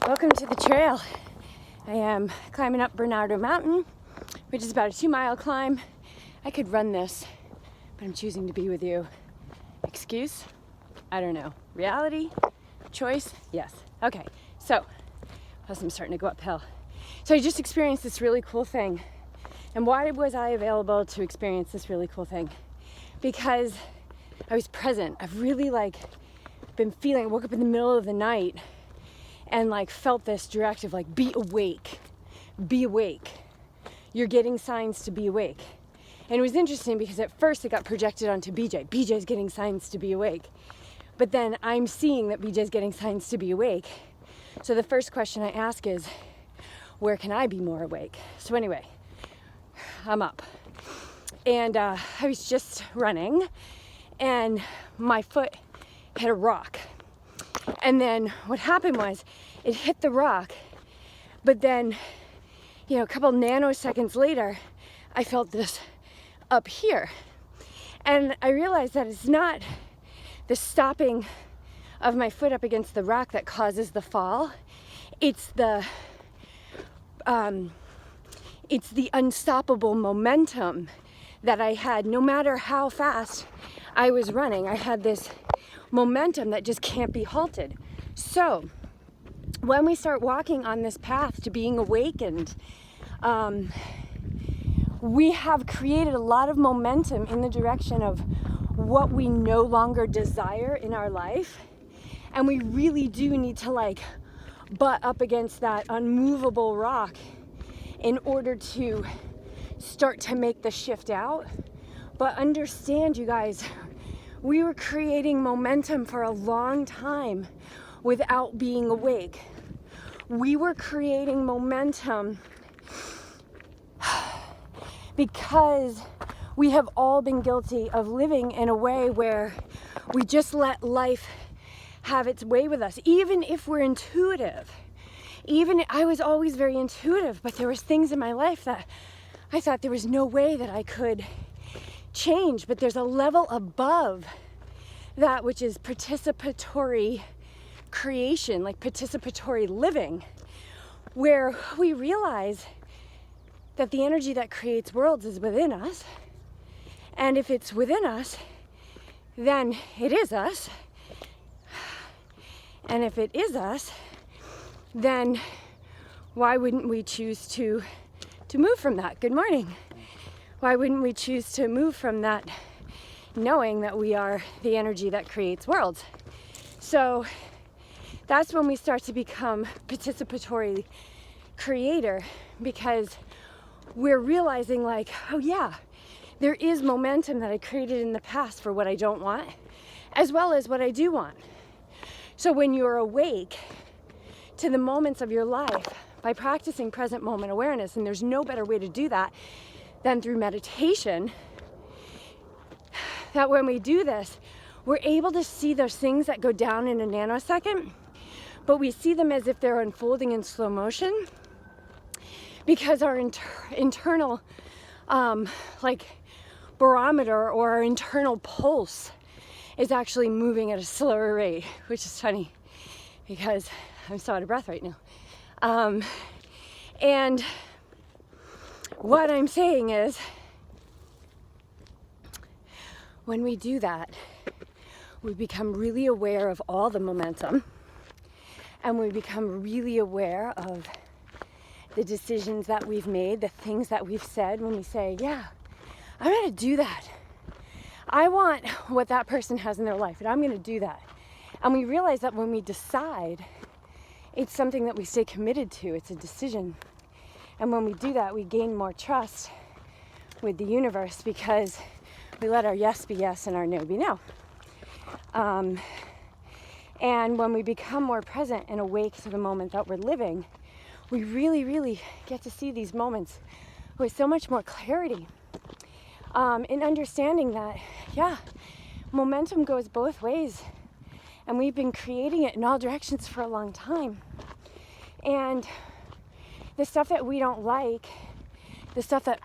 Welcome to the trail. I am climbing up Bernardo Mountain, which is about a 2-mile climb. I could run this, but I'm choosing to be with you. Excuse? I don't know. Reality? Choice? Yes. Okay, so, plus I'm starting to go uphill. So I just experienced this really cool thing. And why was I available to experience this really cool thing? Because I was present. I've really been feeling, I woke up in the middle of the night and felt this directive, be awake, be awake. You're getting signs to be awake. And it was interesting because at first it got projected onto BJ. BJ's getting signs to be awake. But then I'm seeing that BJ's getting signs to be awake. So the first question I ask is, where can I be more awake? So anyway, I'm up. And I was just running and my foot hit a rock. And then what happened was it hit the rock, but then, a couple nanoseconds later, I felt this up here. And I realized that it's not the stopping of my foot up against the rock that causes the fall. It's the unstoppable momentum that I had. No matter how fast I was running, I had this momentum that just can't be halted. So when we start walking on this path to being awakened, we have created a lot of momentum in the direction of what we no longer desire in our life. And we really do need to butt up against that unmovable rock in order to start to make the shift out. But understand, you guys, we were creating momentum for a long time without being awake. We were creating momentum because we have all been guilty of living in a way where we just let life have its way with us, even if we're intuitive. I was always very intuitive, but there was things in my life that I thought there was no way that I could change. But there's a level above that, which is participatory creation, participatory living, where we realize that the energy that creates worlds is within us. And if it's within us, then it is us. And if it is us, then why wouldn't we choose to move from that? Good morning. Why wouldn't we choose to move from that, knowing that we are the energy that creates worlds? So that's when we start to become participatory creator, because we're realizing oh yeah, there is momentum that I created in the past for what I don't want, as well as what I do want. So when you're awake to the moments of your life by practicing present moment awareness, and there's no better way to do that than through meditation, that when we do this, we're able to see those things that go down in a nanosecond, but we see them as if they're unfolding in slow motion, because our internal barometer or our internal pulse is actually moving at a slower rate, which is funny because I'm so out of breath right now. And what I'm saying is, when we do that, we become really aware of all the momentum, and we become really aware of the decisions that we've made, the things that we've said when we say, yeah, I'm going to do that. I want what that person has in their life, and I'm going to do that. And we realize that when we decide, it's something that we stay committed to. It's a decision. And when we do that, we gain more trust with the universe, because we let our yes be yes and our no be no. And when we become more present and awake to the moment that we're living, we really, really get to see these moments with so much more clarity. In understanding that, yeah, momentum goes both ways. And we've been creating it in all directions for a long time. And the stuff that we don't like, the stuff that,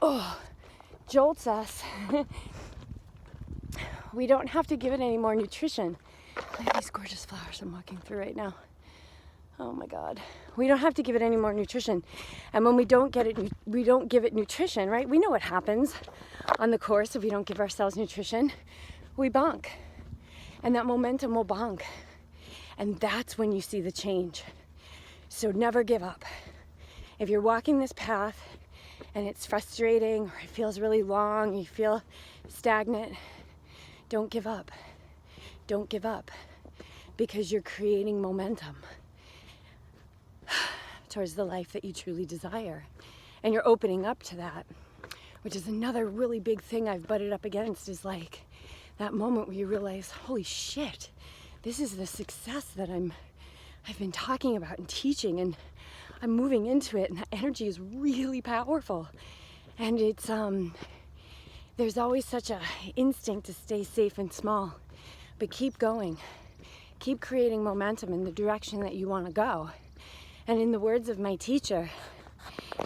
jolts us, we don't have to give it any more nutrition. Look at these gorgeous flowers I'm walking through right now. Oh my God. We don't have to give it any more nutrition. And when we don't get it, we don't give it nutrition, right? We know what happens on the course if we don't give ourselves nutrition. We bonk. And that momentum will bonk. And that's when you see the change. So never give up. If you're walking this path and it's frustrating or it feels really long, you feel stagnant, don't give up. Don't give up, because you're creating momentum towards the life that you truly desire. And you're opening up to that, which is another really big thing I've butted up against, is like that moment where you realize, holy shit, this is the success that I've been talking about and teaching, and I'm moving into it, and the energy is really powerful. And it's there's always such a instinct to stay safe and small, but keep going. Keep creating momentum in the direction that you want to go. And in the words of my teacher,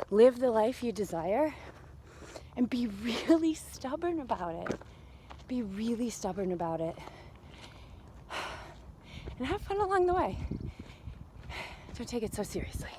live the life you desire and be really stubborn about it. Be really stubborn about it. And have fun along the way. Don't take it so seriously.